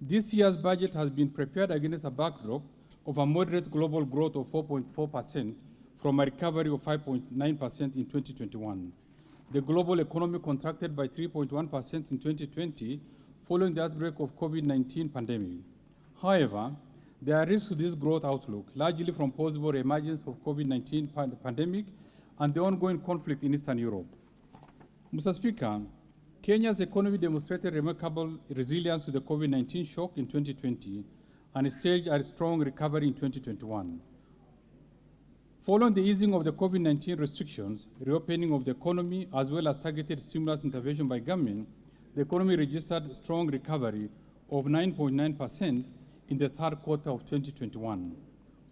This year's budget has been prepared against a backdrop of a moderate global growth of 4.4% from a recovery of 5.9% in 2021. The global economy contracted by 3.1% in 2020 following the outbreak of COVID-19 pandemic. However, there are risks to this growth outlook, largely from possible emergence of COVID-19 pandemic and the ongoing conflict in Eastern Europe. Mr. Speaker, Kenya's economy demonstrated remarkable resilience to the COVID-19 shock in 2020 and staged a strong recovery in 2021. Following the easing of the COVID-19 restrictions, reopening of the economy, as well as targeted stimulus intervention by government, the economy registered strong recovery of 9.9% in the third quarter of 2021.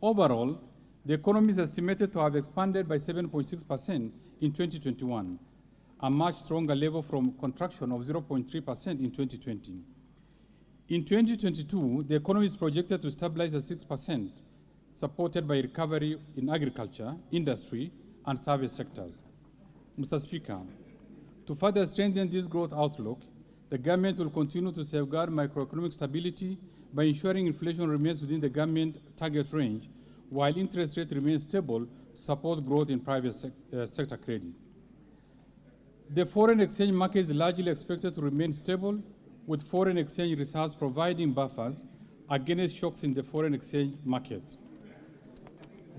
Overall, the economy is estimated to have expanded by 7.6% in 2021, a much stronger level from contraction of 0.3% in 2020. In 2022, the economy is projected to stabilize at 6%, supported by recovery in agriculture, industry, and service sectors. Mr. Speaker, to further strengthen this growth outlook, the government will continue to safeguard macroeconomic stability by ensuring inflation remains within the government target range, while interest rate remains stable to support growth in private sector credit. The foreign exchange market is largely expected to remain stable, with foreign exchange reserves providing buffers against shocks in the foreign exchange markets.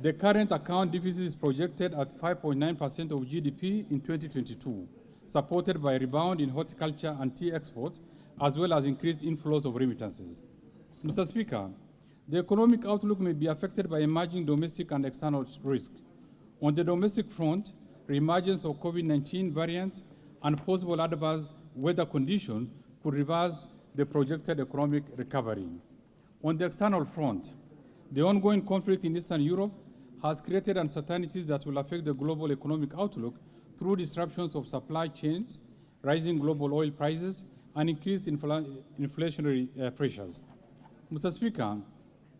The current account deficit is projected at 5.9% of GDP in 2022, supported by a rebound in horticulture and tea exports, as well as increased inflows of remittances. Mr. Speaker, the economic outlook may be affected by emerging domestic and external risks. On the domestic front, reemergence of COVID-19 variant and possible adverse weather conditions could reverse the projected economic recovery. On the external front, the ongoing conflict in Eastern Europe has created uncertainties that will affect the global economic outlook through disruptions of supply chains, rising global oil prices, and increased inflationary pressures. Mr. Speaker,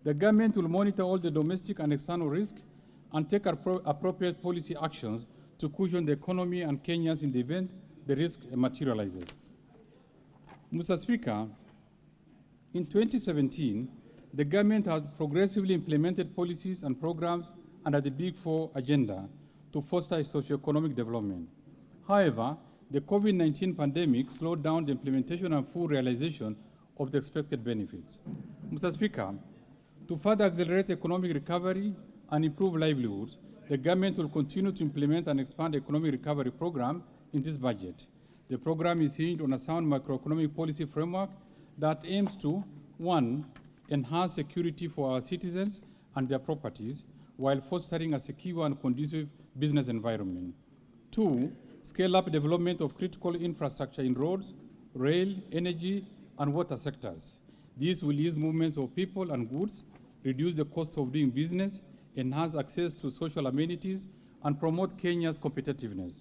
the government will monitor all the domestic and external risks and take appropriate policy actions to cushion the economy and Kenyans in the event the risk materializes. Mr. Speaker, in 2017, the government has progressively implemented policies and programs under the Big Four agenda to foster socioeconomic development. However, the COVID-19 pandemic slowed down the implementation and full realization of the expected benefits. Mr. Speaker, to further accelerate economic recovery and improve livelihoods, the government will continue to implement and expand the economic recovery program in this budget. The program is hinged on a sound macroeconomic policy framework that aims to, 1, enhance security for our citizens and their properties while fostering a secure and conducive business environment. 2, scale up development of critical infrastructure in roads, rail, energy, and water sectors. This will ease movements of people and goods, reduce the cost of doing business, enhance access to social amenities, and promote Kenya's competitiveness.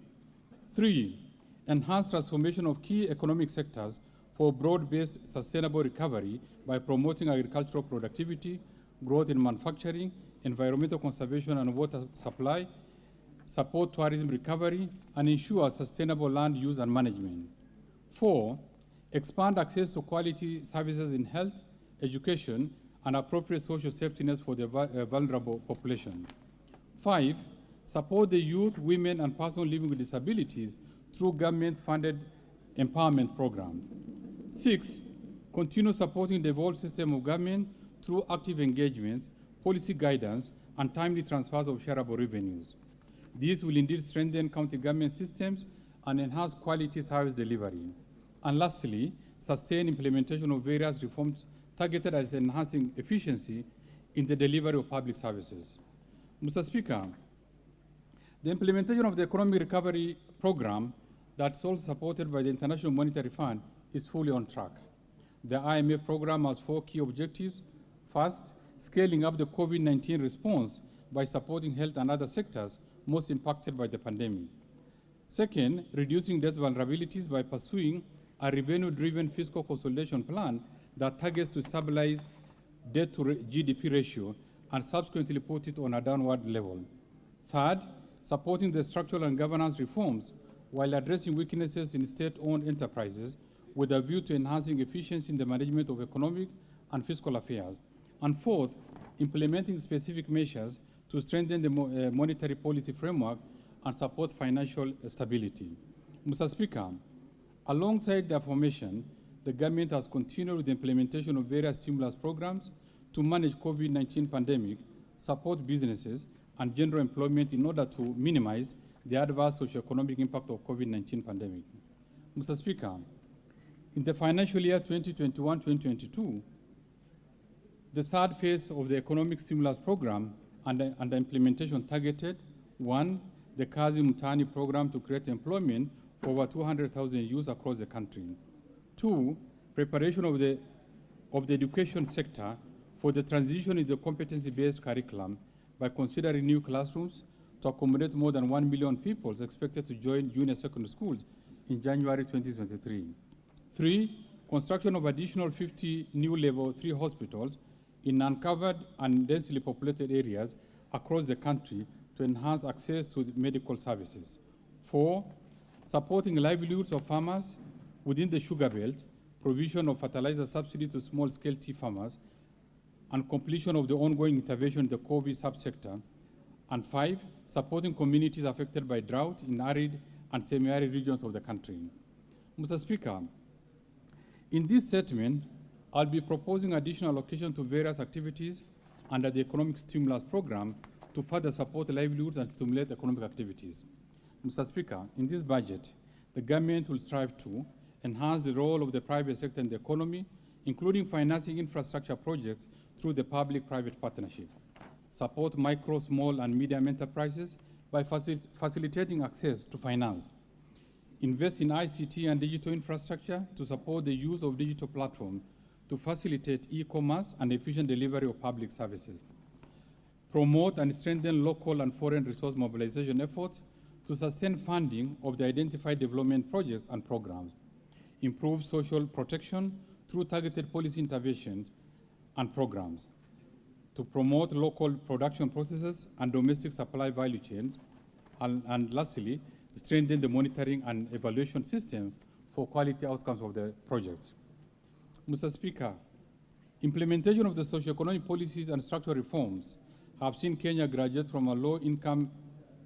3, enhance transformation of key economic sectors for broad-based sustainable recovery by promoting agricultural productivity, growth in manufacturing, environmental conservation and water supply, support tourism recovery, and ensure sustainable land use and management. 4, expand access to quality services in health, education, and appropriate social safety nets for the vulnerable population. 5, support the youth, women, and persons living with disabilities through government-funded empowerment program. 6, continue supporting the evolved system of government through active engagements, policy guidance, and timely transfers of shareable revenues. This will indeed strengthen county government systems and enhance quality service delivery. And lastly, sustain implementation of various reforms targeted at enhancing efficiency in the delivery of public services. Mr. Speaker, the implementation of the Economic Recovery Program that's also supported by the International Monetary Fund is fully on track. The IMF program has 4 key objectives. First, scaling up the COVID-19 response by supporting health and other sectors most impacted by the pandemic. Second, reducing debt vulnerabilities by pursuing a revenue-driven fiscal consolidation plan that targets to stabilize debt to GDP ratio and subsequently put it on a downward level. Third, supporting the structural and governance reforms while addressing weaknesses in state-owned enterprises with a view to enhancing efficiency in the management of economic and fiscal affairs. And fourth, implementing specific measures to strengthen the monetary policy framework and support financial stability. Mr. Speaker, alongside the aforementioned, the government has continued with the implementation of various stimulus programs to manage COVID-19 pandemic, support businesses, and general employment in order to minimize the adverse socioeconomic impact of COVID-19 pandemic. Mr. Speaker, in the financial year 2021-2022, the third phase of the economic stimulus program and the implementation targeted, 1, the Kazi Mtaani program to create employment for over 200,000 youths across the country. 2, preparation of the education sector for the transition in the competency-based curriculum by considering new classrooms to accommodate more than 1 million people expected to join junior secondary schools in January 2023. 3, construction of additional 50 new level 3 hospitals in uncovered and densely populated areas across the country to enhance access to medical services. 4, supporting livelihoods of farmers within the sugar belt, provision of fertilizer subsidy to small-scale tea farmers, and completion of the ongoing intervention in the COVID subsector. And 5, supporting communities affected by drought in arid and semi-arid regions of the country. Mr. Speaker, in this statement, I'll be proposing additional allocation to various activities under the economic stimulus program to further support livelihoods and stimulate economic activities. Mr. Speaker, in this budget, the government will strive to enhance the role of the private sector in the economy, including financing infrastructure projects through the public-private partnership, support micro, small, and medium enterprises by facilitating access to finance, invest in ICT and digital infrastructure to support the use of digital platforms to facilitate e-commerce and efficient delivery of public services, promote and strengthen local and foreign resource mobilization efforts to sustain funding of the identified development projects and programs, improve social protection through targeted policy interventions and programs, to promote local production processes and domestic supply value chains, and lastly, strengthen the monitoring and evaluation system for quality outcomes of the projects. Mr. Speaker, implementation of the socio-economic policies and structural reforms have seen Kenya graduate from a low-income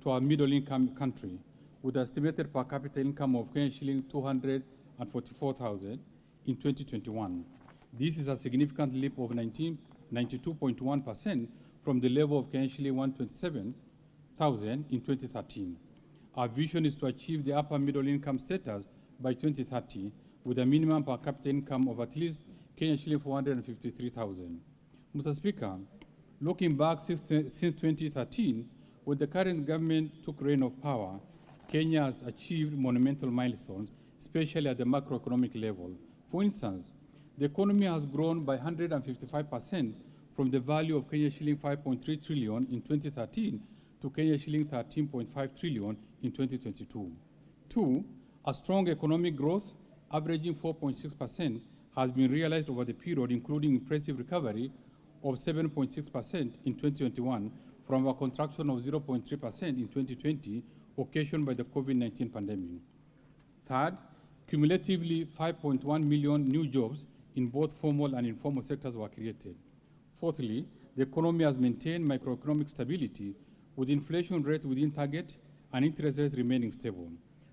to a middle-income country with an estimated per capita income of Kenyan shilling 244,000 in 2021. This is a significant leap of 92.1% from the level of Kenyan shilling 127,000 in 2013. Our vision is to achieve the upper middle income status by 2030 with a minimum per capita income of at least Kenyan shilling 453,000. Mr. Speaker, looking back since 2013, when the current government took reign of power, Kenya has achieved monumental milestones, especially at the macroeconomic level. For instance, the economy has grown by 155% from the value of Kenya shilling 5.3 trillion in 2013 to Kenya shilling 13.5 trillion in 2022. 2, a strong economic growth, averaging 4.6%, has been realized over the period, including impressive recovery of 7.6% in 2021 from a contraction of 0.3% in 2020, occasioned by the COVID-19 pandemic. Third, cumulatively 5.1 million new jobs in both formal and informal sectors were created. Fourthly, the economy has maintained macroeconomic stability with inflation rate within target and interest rates remaining stable.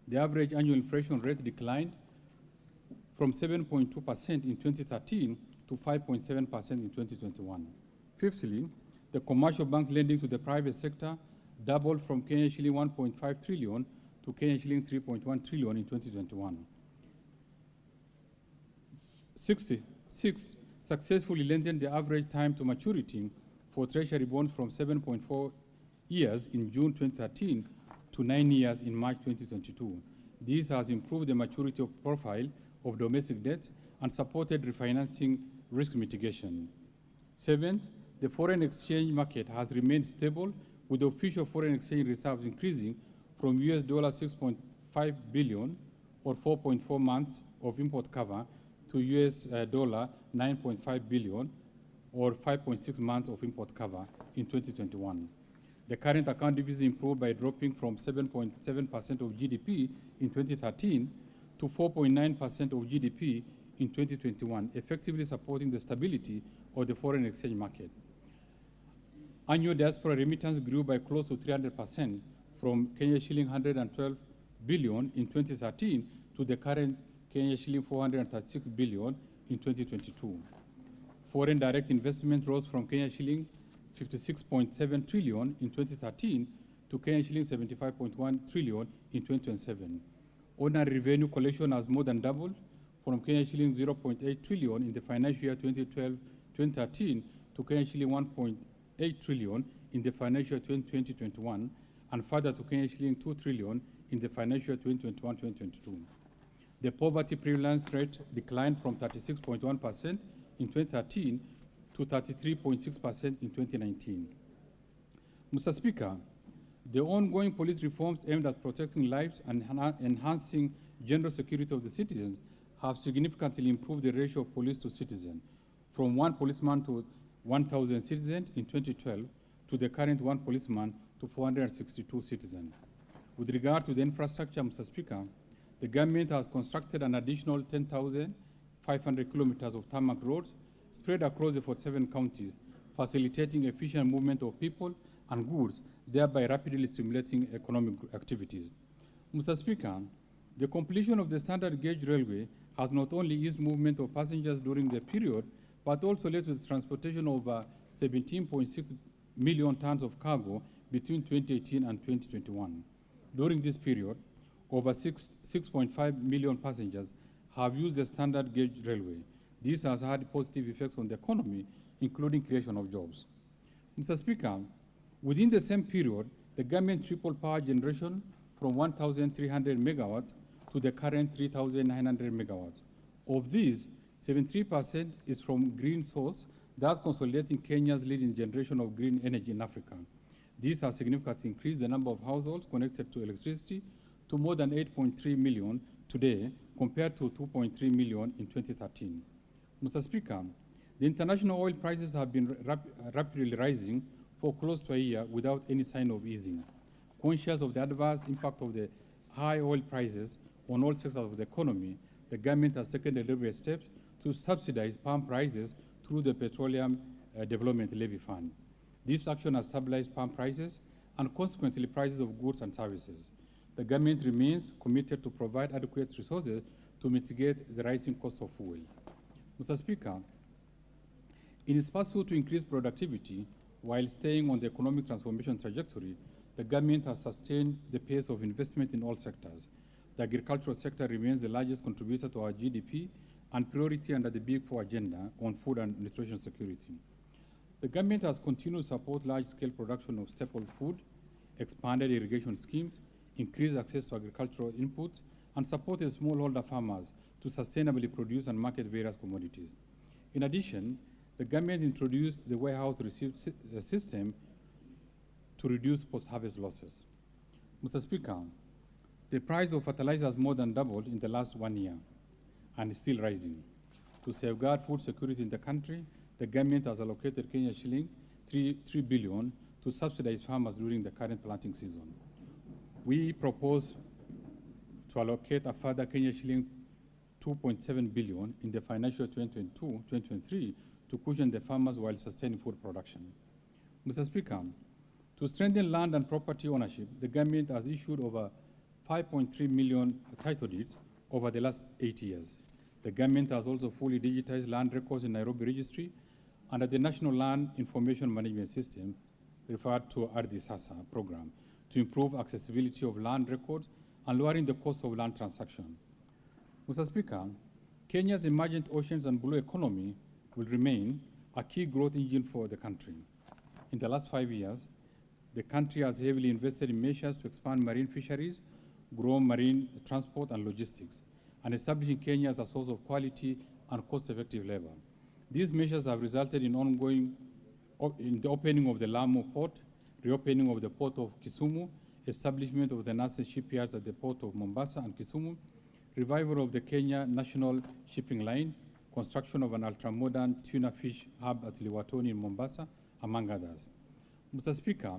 The average annual inflation rate declined from 7.2% in 2013 to 5.7% in 2021. Fifthly, the commercial bank lending to the private sector doubled from Kenyan shilling 1.5 trillion to Kenyan shilling 3.1 trillion in 2021. Sixth, successfully lengthened the average time to maturity for treasury bonds from 7.4 years in June 2013 to 9 years in March 2022. This has improved the maturity profile of domestic debt and supported refinancing risk mitigation. Seventh, the foreign exchange market has remained stable, with the official foreign exchange reserves increasing from US $6.5 billion or 4.4 months of import cover to US $9.5 billion or 5.6 months of import cover in 2021. The current account deficit improved by dropping from 7.7% of GDP in 2013 to 4.9% of GDP in 2021, effectively supporting the stability of the foreign exchange market. Annual diaspora remittance grew by close to 300% from Kenya shilling 112 billion in 2013 to the current Kenya shilling 436 billion in 2022. Foreign direct investment rose from Kenya shilling 56.7 trillion in 2013 to Kenya shilling 75.1 trillion in 2027. Ordinary revenue collection has more than doubled from Kenya shilling 0.8 trillion in the financial year 2012-2013 to Kenya shilling 1.8 trillion in the financial year 2020-21, and further to Kenya shilling 2 trillion in the financial year 2021-2022. The poverty prevalence rate declined from 36.1% in 2013 to 33.6% in 2019. Mr. Speaker, the ongoing police reforms aimed at protecting lives and enhancing general security of the citizens have significantly improved the ratio of police to citizen, from 1 policeman to 1,000 citizens in 2012 to the current 1 policeman to 462 citizens. With regard to the infrastructure, Mr. Speaker, the government has constructed an additional 10,500 kilometers of tarmac roads spread across the 47 counties, facilitating efficient movement of people and goods, thereby rapidly stimulating economic activities. Mr. Speaker, the completion of the standard gauge railway has not only eased movement of passengers during the period, but also led to the transportation of 17.6 million tons of cargo between 2018 and 2021. During this period, over 6.5 million passengers have used the standard gauge railway. This has had positive effects on the economy, including creation of jobs. Mr. Speaker, within the same period, the government tripled power generation from 1,300 megawatts to the current 3,900 megawatts. Of these, 73% is from green source, thus consolidating Kenya's leading generation of green energy in Africa. This has significantly increased the number of households connected to electricity to more than 8.3 million today, compared to 2.3 million in 2013. Mr. Speaker, the international oil prices have been rapidly rising for close to a year without any sign of easing. Conscious of the adverse impact of the high oil prices on all sectors of the economy, the government has taken deliberate steps to subsidize palm prices through the Petroleum Development Levy Fund. This action has stabilized palm prices and consequently prices of goods and services. The government remains committed to provide adequate resources to mitigate the rising cost of fuel. Mr. Speaker, in its pursuit to increase productivity while staying on the economic transformation trajectory, the government has sustained the pace of investment in all sectors. The agricultural sector remains the largest contributor to our GDP and priority under the Big Four agenda on food and nutrition security. The government has continued to support large-scale production of staple food, expanded irrigation schemes, increased access to agricultural inputs, and supported smallholder farmers to sustainably produce and market various commodities. In addition, the government introduced the warehouse receipt system to reduce post-harvest losses. Mr. Speaker, the price of fertilizer has more than doubled in the last 1 year and is still rising. To safeguard food security in the country, the government has allocated Kenya shilling 3 billion to subsidize farmers during the current planting season. We propose to allocate a further Kenya shilling 2.7 billion in the financial 2022-2023 to cushion the farmers while sustaining food production. Mr. Speaker, to strengthen land and property ownership, the government has issued over 5.3 million title deeds over the last 8 years. The government has also fully digitized land records in Nairobi Registry under the National Land Information Management System, referred to Ardhi Sasa program, to improve accessibility of land records and lowering the cost of land transaction. Mr. Speaker, Kenya's emergent oceans and blue economy will remain a key growth engine for the country. In the last 5 years, the country has heavily invested in measures to expand marine fisheries, grow marine transport and logistics, and establishing Kenya as a source of quality and cost-effective labor. These measures have resulted in the opening of the Lamu port, reopening of the port of Kisumu, establishment of the nascent shipyards at the port of Mombasa and Kisumu, revival of the Kenya National Shipping Line, construction of an ultra-modern tuna fish hub at Liwatoni in Mombasa, among others. Mr. Speaker,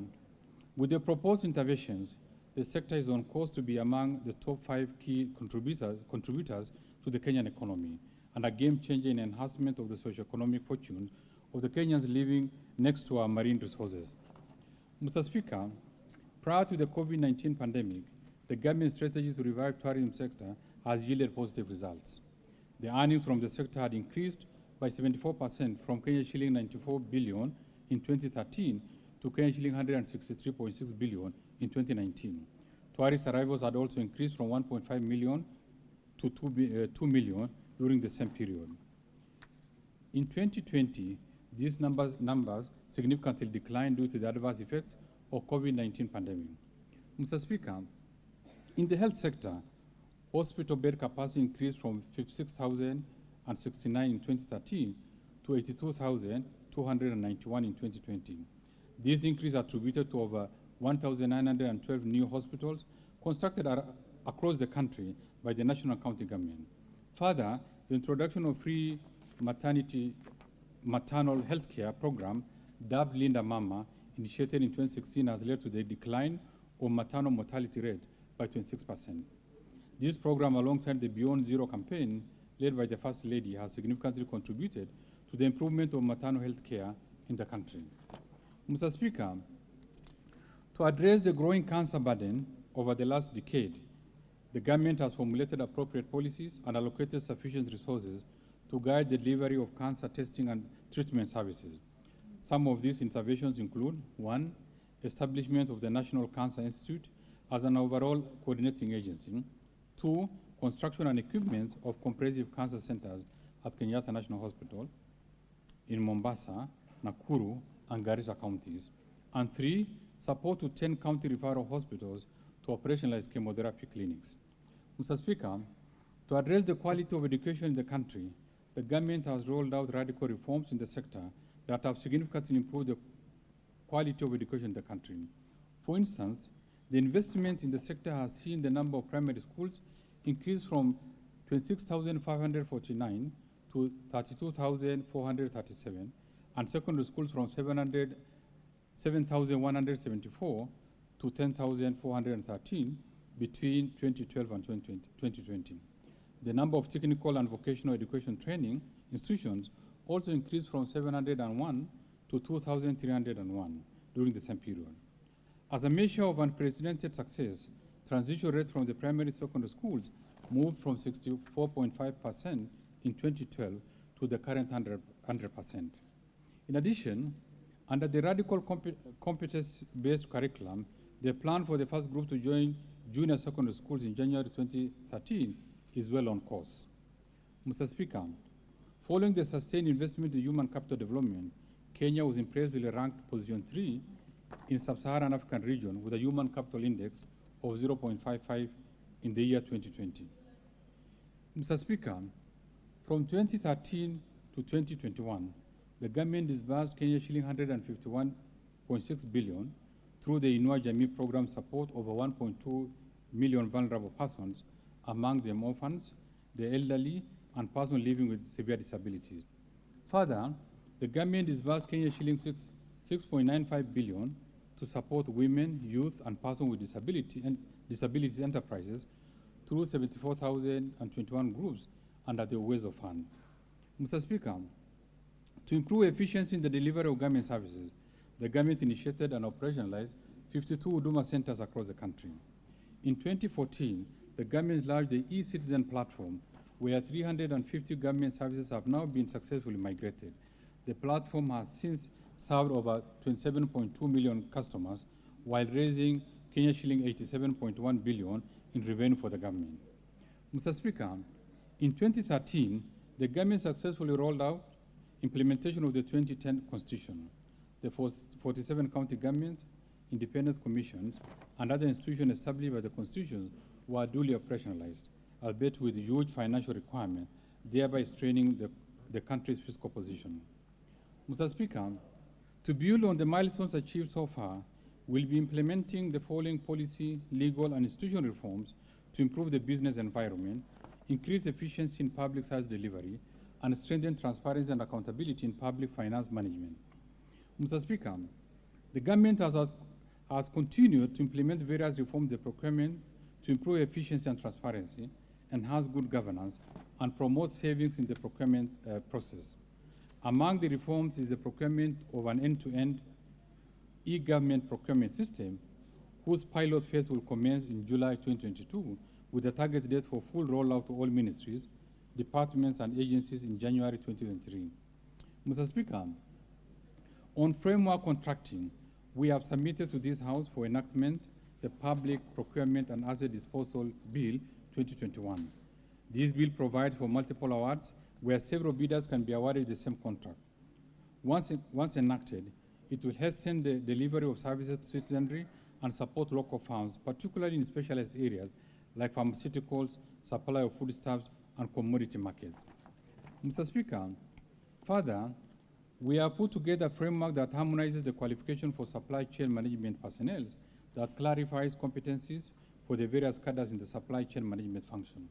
with the proposed interventions, the sector is on course to be among the top 5 key contributors to the Kenyan economy and a game changer in enhancement of the socio-economic fortunes of the Kenyans living next to our marine resources. Mr. Speaker, prior to the COVID-19 pandemic, the government's strategy to revive tourism sector has yielded positive results. The earnings from the sector had increased by 74% from Kenya shilling 94 billion in 2013 to Kenya shilling 163.6 billion in 2019. Tourist arrivals had also increased from 1.5 million to 2 million during the same period. In 2020, these numbers significantly declined due to the adverse effects of COVID-19 pandemic. Mr. Speaker, in the health sector, hospital bed capacity increased from 56,069 in 2013 to 82,291 in 2020. This increase attributed to over 1,912 new hospitals constructed across the country by the national county government. Further, the introduction of free maternal health care program, dubbed Linda Mama, initiated in 2016, has led to the decline of maternal mortality rate by 26%. This program, alongside the Beyond Zero campaign led by the First Lady, has significantly contributed to the improvement of maternal health care in the country. Mr. Speaker, to address the growing cancer burden over the last decade, the government has formulated appropriate policies and allocated sufficient resources to guide the delivery of cancer testing and treatment services. Some of these interventions include: 1, establishment of the National Cancer Institute as an overall coordinating agency; 2, construction and equipment of comprehensive cancer centers at Kenyatta National Hospital in Mombasa, Nakuru, and Garissa counties; and 3, support to 10 county referral hospitals to operationalize chemotherapy clinics. Mr. Speaker, to address the quality of education in the country, the government has rolled out radical reforms in the sector that have significantly improved the quality of education in the country. For instance, the investment in the sector has seen the number of primary schools increase from 26,549 to 32,437, and secondary schools from 7,174 to 10,413 between 2012 and 2020. The number of technical and vocational education training institutions also increased from 701 to 2,301 during the same period. As a measure of unprecedented success, transition rate from the primary secondary schools moved from 64.5% in 2012 to the current 100%. In addition, under the radical competence-based curriculum, the plan for the first group to join junior secondary schools in January 2013 is well on course. Mr. Speaker, following the sustained investment in human capital development, Kenya was impressively ranked position 3 in sub-Saharan African region with a human capital index of 0.55 in the year 2020. Mr. Speaker, from 2013 to 2021, the government disbursed Kenya shilling 151.6 billion through the Inua Jamii program support over 1.2 million vulnerable persons, among them orphans, the elderly, and persons living with severe disabilities. Further, the government disbursed Kenya shilling 6.95 billion to support women, youth, and persons with disabilities enterprises through 74,021 groups under the Ways of Fund. Mr. Speaker, to improve efficiency in the delivery of government services, the government initiated and operationalized 52 Huduma centers across the country. In 2014, the government launched the e-Citizen platform, where 350 government services have now been successfully migrated. The platform has since served over 27.2 million customers, while raising Kenya shilling 87.1 billion in revenue for the government. Mr. Speaker, in 2013, the government successfully rolled out implementation of the 2010 Constitution. The 47 county governments, independent commissions, and other institutions established by the Constitution were duly operationalized, albeit with huge financial requirements, thereby straining the country's fiscal position. Mr. Speaker, to build on the milestones achieved so far, we'll be implementing the following policy, legal, and institutional reforms to improve the business environment, increase efficiency in public service delivery, and strengthen transparency and accountability in public finance management. Mr. Speaker, the government has continued to implement various reforms in procurement to improve efficiency and transparency, enhance good governance, and promote savings in the procurement process. Among the reforms is the procurement of an end-to-end e-government procurement system, whose pilot phase will commence in July 2022, with a target date for full rollout to all ministries, departments, and agencies in January 2023. Mr. Speaker, on framework contracting, we have submitted to this House for enactment the Public Procurement and Asset Disposal Bill 2021. This bill provides for multiple awards where several bidders can be awarded the same contract. Once enacted, it will hasten the delivery of services to citizenry and support local farms, particularly in specialized areas like pharmaceuticals, supply of foodstuffs, and commodity markets. Mr. Speaker, further, we have put together a framework that harmonizes the qualification for supply chain management personnel that clarifies competencies for the various cadres in the supply chain management function.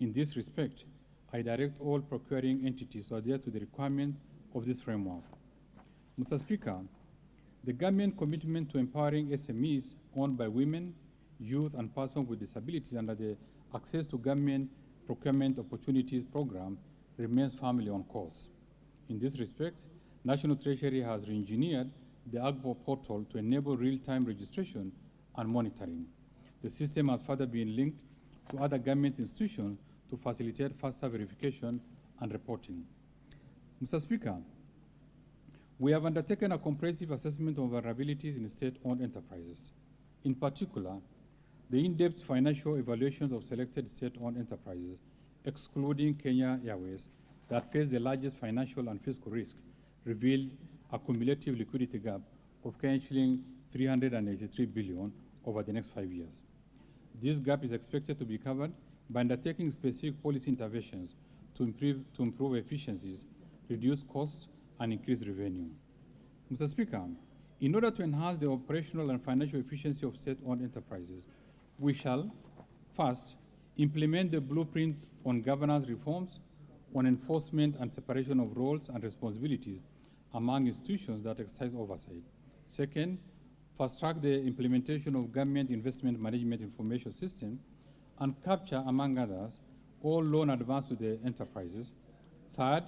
In this respect, I direct all procuring entities to adhere to the requirement of this framework. Mr. Speaker, the government commitment to empowering SMEs owned by women, youth, and persons with disabilities under the Access to Government Procurement Opportunities Program remains firmly on course. In this respect, National Treasury has re-engineered the AGPO portal to enable real-time registration and monitoring. The system has further been linked to other government institutions to facilitate faster verification and reporting. Mr. Speaker, we have undertaken a comprehensive assessment of vulnerabilities in state-owned enterprises. In particular, the in-depth financial evaluations of selected state-owned enterprises, excluding Kenya Airways, that face the largest financial and fiscal risk, revealed a cumulative liquidity gap of shilling 383 billion over the next 5 years. This gap is expected to be covered by undertaking specific policy interventions to improve efficiencies, reduce costs, and increase revenue. Mr. Speaker, in order to enhance the operational and financial efficiency of state-owned enterprises, we shall, first, implement the blueprint on governance reforms, on enforcement and separation of roles and responsibilities among institutions that exercise oversight. Second, fast-track the implementation of government investment management information system and capture, among others, all loan advance to the enterprises. Third,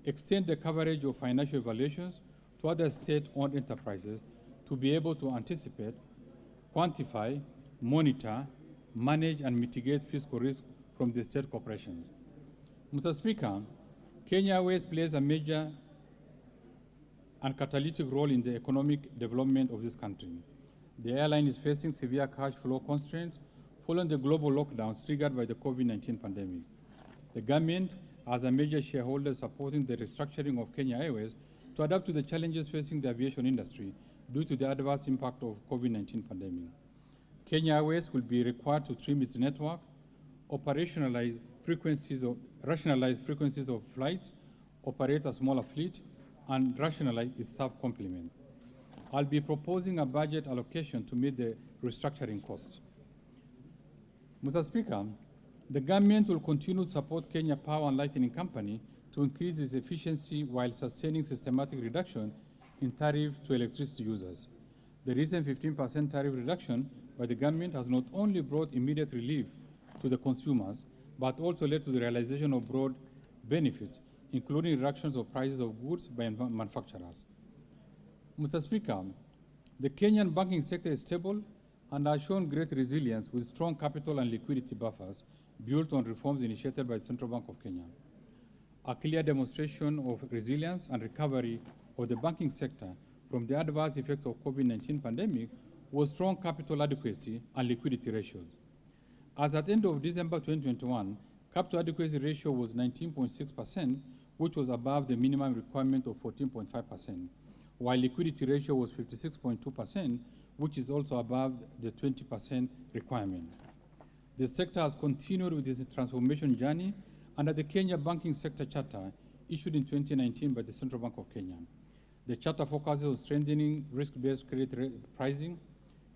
extend the coverage of financial evaluations to other state-owned enterprises to be able to anticipate, quantify, monitor, manage, and mitigate fiscal risk from the state corporations. Mr. Speaker, Kenya Airways plays a major and catalytic role in the economic development of this country. The airline is facing severe cash flow constraints following the global lockdowns triggered by the COVID-19 pandemic. The government, as a major shareholder, supporting the restructuring of Kenya Airways to adapt to the challenges facing the aviation industry due to the adverse impact of COVID-19 pandemic. Kenya Airways will be required to trim its network, rationalize frequencies of flights, operate a smaller fleet, and rationalize its staff complement. I'll be proposing a budget allocation to meet the restructuring costs. Mr. Speaker, the government will continue to support Kenya Power and Lighting Company to increase its efficiency while sustaining systematic reduction in tariff to electricity users. The recent 15% tariff reduction by the government has not only brought immediate relief to the consumers, but also led to the realization of broad benefits, including reductions of prices of goods by manufacturers. Mr. Speaker, the Kenyan banking sector is stable and has shown great resilience with strong capital and liquidity buffers built on reforms initiated by the Central Bank of Kenya. A clear demonstration of resilience and recovery of the banking sector from the adverse effects of COVID-19 pandemic was strong capital adequacy and liquidity ratios. As at the end of December 2021, capital adequacy ratio was 19.6%, which was above the minimum requirement of 14.5%, while liquidity ratio was 56.2%, which is also above the 20% requirement. The sector has continued with its transformation journey under the Kenya Banking Sector Charter issued in 2019 by the Central Bank of Kenya. The charter focuses on strengthening risk-based credit pricing,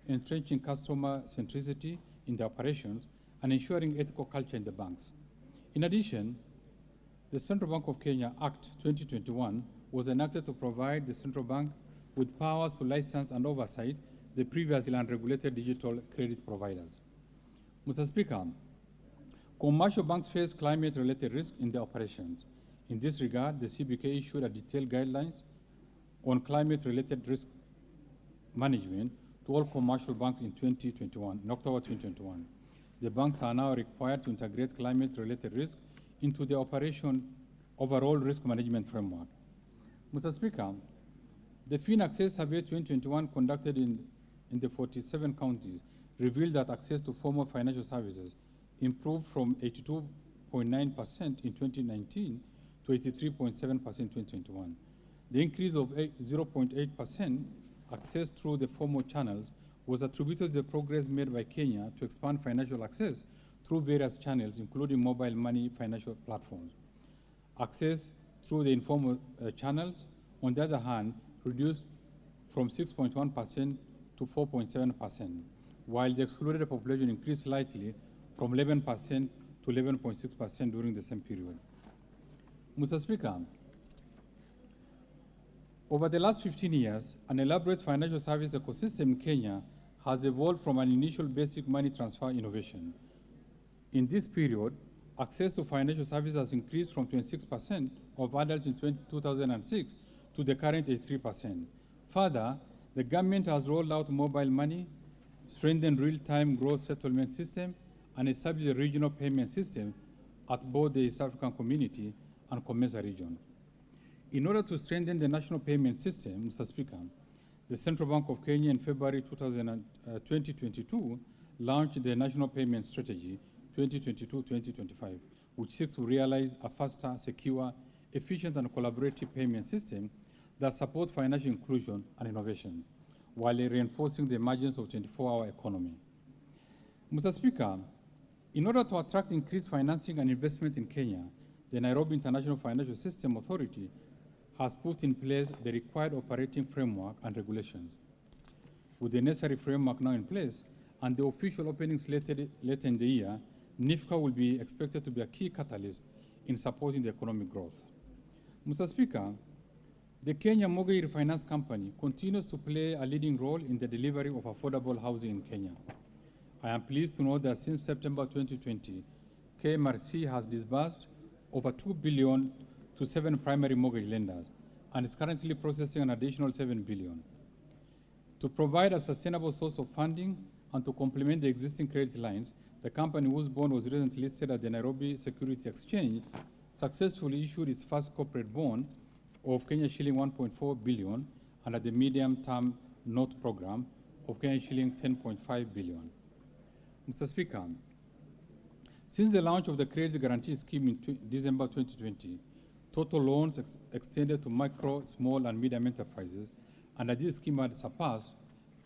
entrenching customer centricity in the operations, and ensuring ethical culture in the banks. In addition, the Central Bank of Kenya Act 2021 was enacted to provide the Central Bank with powers to license and oversight the previously unregulated digital credit providers. Mr. Speaker, commercial banks face climate-related risk in their operations. In this regard, the CBK issued a detailed guidelines on climate-related risk management to all commercial banks in October 2021. The banks are now required to integrate climate-related risk into their overall risk management framework. Mr. Speaker, the FIN Access Survey 2021 conducted in the 47 counties revealed that access to formal financial services improved from 82.9% in 2019 to 83.7% in 2021. The increase of 0.8% access through the formal channels was attributed to the progress made by Kenya to expand financial access through various channels, including mobile money financial platforms. Access through the informal channels, on the other hand, reduced from 6.1% to 4.7%, while the excluded population increased slightly from 11% to 11.6% during the same period. Mr. Speaker, over the last 15 years, an elaborate financial service ecosystem in Kenya has evolved from an initial basic money transfer innovation. In this period, access to financial services has increased from 26% of adults in 2006 to the current 83%. Further, the government has rolled out mobile money, strengthened real-time gross settlement system, and established a regional payment system at both the East African Community and COMESA region. In order to strengthen the national payment system, Mr. Speaker, the Central Bank of Kenya in February 2022 launched the National Payment Strategy 2022-2025, which seeks to realize a faster, secure, efficient, and collaborative payment system that supports financial inclusion and innovation, while reinforcing the emergence of 24-hour economy. Mr. Speaker, in order to attract increased financing and investment in Kenya, the Nairobi International Financial System Authority has put in place the required operating framework and regulations. With the necessary framework now in place and the official opening slated later in the year, NIFCA will be expected to be a key catalyst in supporting the economic growth. Mr. Speaker, the Kenya Mortgage Refinance Company continues to play a leading role in the delivery of affordable housing in Kenya. I am pleased to know that since September 2020, KMRC has disbursed over 2 billion to 7 primary mortgage lenders and is currently processing an additional 7 billion. To provide a sustainable source of funding and to complement the existing credit lines, the company whose bond was recently listed at the Nairobi Security Exchange successfully issued its first corporate bond of Kenya shilling 1.4 billion under the medium-term note program of Kenya shilling 10.5 billion. Mr. Speaker, since the launch of the Credit Guarantee Scheme in December 2020, total loans extended to micro, small, and medium enterprises under this scheme had surpassed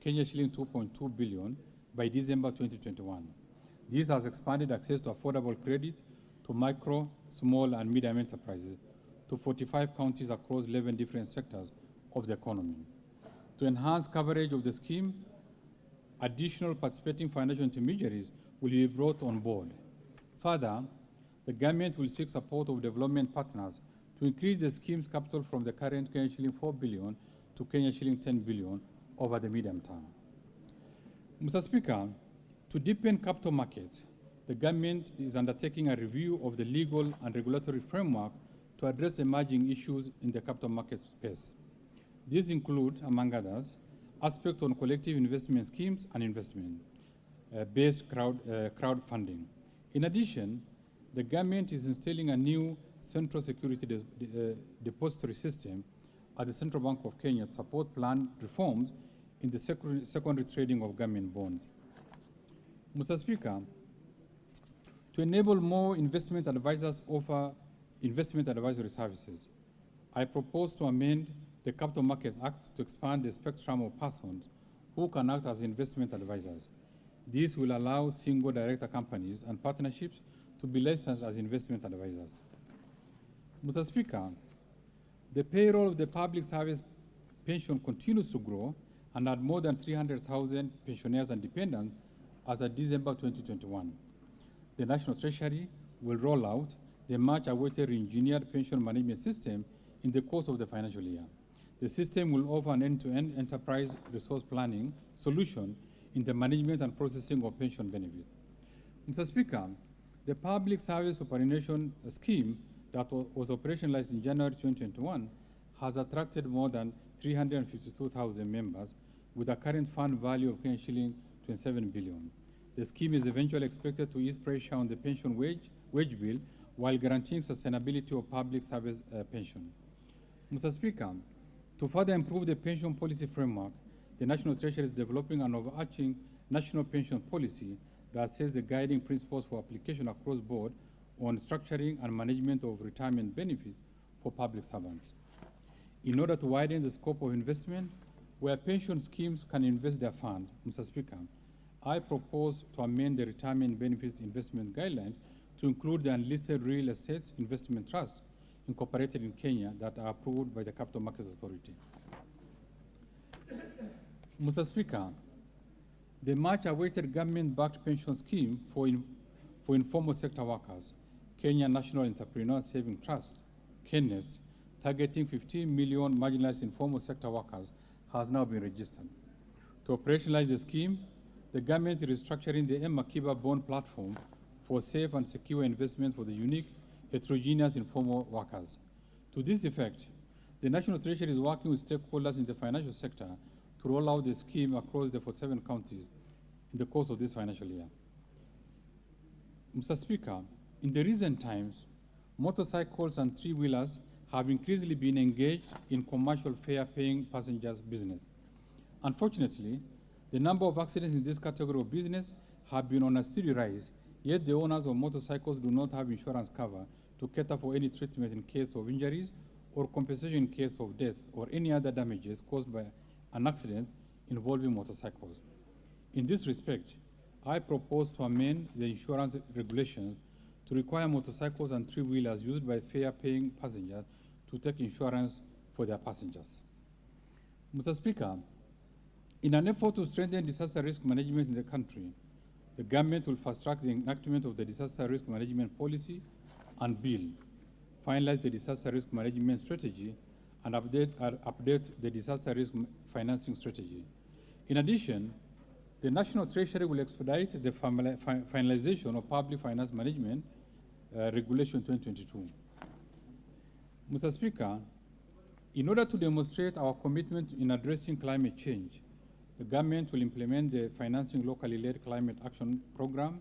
Kenya shilling 2.2 billion by December 2021. This has expanded access to affordable credit to micro, small, and medium enterprises to 45 counties across 11 different sectors of the economy. To enhance coverage of the scheme, additional participating financial intermediaries will be brought on board. Further, the government will seek support of development partners to increase the scheme's capital from the current Kenya shilling 4 billion to Kenya shilling 10 billion over the medium term. Mr. Speaker, to deepen capital markets, the government is undertaking a review of the legal and regulatory framework to address emerging issues in the capital market space. These include, among others, aspects on collective investment schemes and investment-based crowdfunding. In addition, the government is installing a new central security depository system at the Central Bank of Kenya to support planned reforms in the secondary trading of government bonds. Mr. Speaker, to enable more investment advisors offer investment advisory services, I propose to amend the Capital Markets Act to expand the spectrum of persons who can act as investment advisors. This will allow single director companies and partnerships to be licensed as investment advisors. Mr. Speaker, the payroll of the public service pension continues to grow and had more than 300,000 pensioners and dependents as of December 2021. The National Treasury will roll out the much-awaited re-engineered pension management system in the course of the financial year. The system will offer an end-to-end enterprise resource planning solution in the management and processing of pension benefits. Mr. Speaker, the Public Service Superannuation Scheme that was operationalized in January 2021 has attracted more than 352,000 members with a current fund value of shilling 27 billion. The scheme is eventually expected to ease pressure on the pension wage bill while guaranteeing sustainability of public service pension. Mr. Speaker, to further improve the pension policy framework, the National Treasury is developing an overarching national pension policy that sets the guiding principles for application across board on structuring and management of retirement benefits for public servants. In order to widen the scope of investment, where pension schemes can invest their funds, Mr. Speaker, I propose to amend the retirement benefits investment guidelines to include the unlisted real estate investment trusts incorporated in Kenya that are approved by the Capital Markets Authority. Mr. Speaker, the much-awaited government-backed pension scheme for informal sector workers, Kenyan National Entrepreneur Saving Trust, KENEST, targeting 15 million marginalized informal sector workers, has now been registered. To operationalize the scheme, the government is restructuring the M-Akiba bond platform for safe and secure investment for the unique, heterogeneous informal workers. To this effect, the National Treasury is working with stakeholders in the financial sector to roll out the scheme across the 47 counties in the course of this financial year. Mr. Speaker, in the recent times, motorcycles and three-wheelers have increasingly been engaged in commercial fare-paying passengers business. Unfortunately, the number of accidents in this category of business have been on a steady rise, yet the owners of motorcycles do not have insurance cover to cater for any treatment in case of injuries or compensation in case of death or any other damages caused by an accident involving motorcycles. In this respect, I propose to amend the insurance regulations to require motorcycles and three-wheelers used by fare-paying passengers to take insurance for their passengers. Mr. Speaker, in an effort to strengthen disaster risk management in the country, the government will fast-track the enactment of the disaster risk management policy and bill, finalize the disaster risk management strategy, and update the disaster risk financing strategy. In addition, the National Treasury will expedite the finalization of Public Finance Management Regulation 2022. Mr. Speaker, in order to demonstrate our commitment in addressing climate change, the government will implement the Financing Locally Led Climate Action Program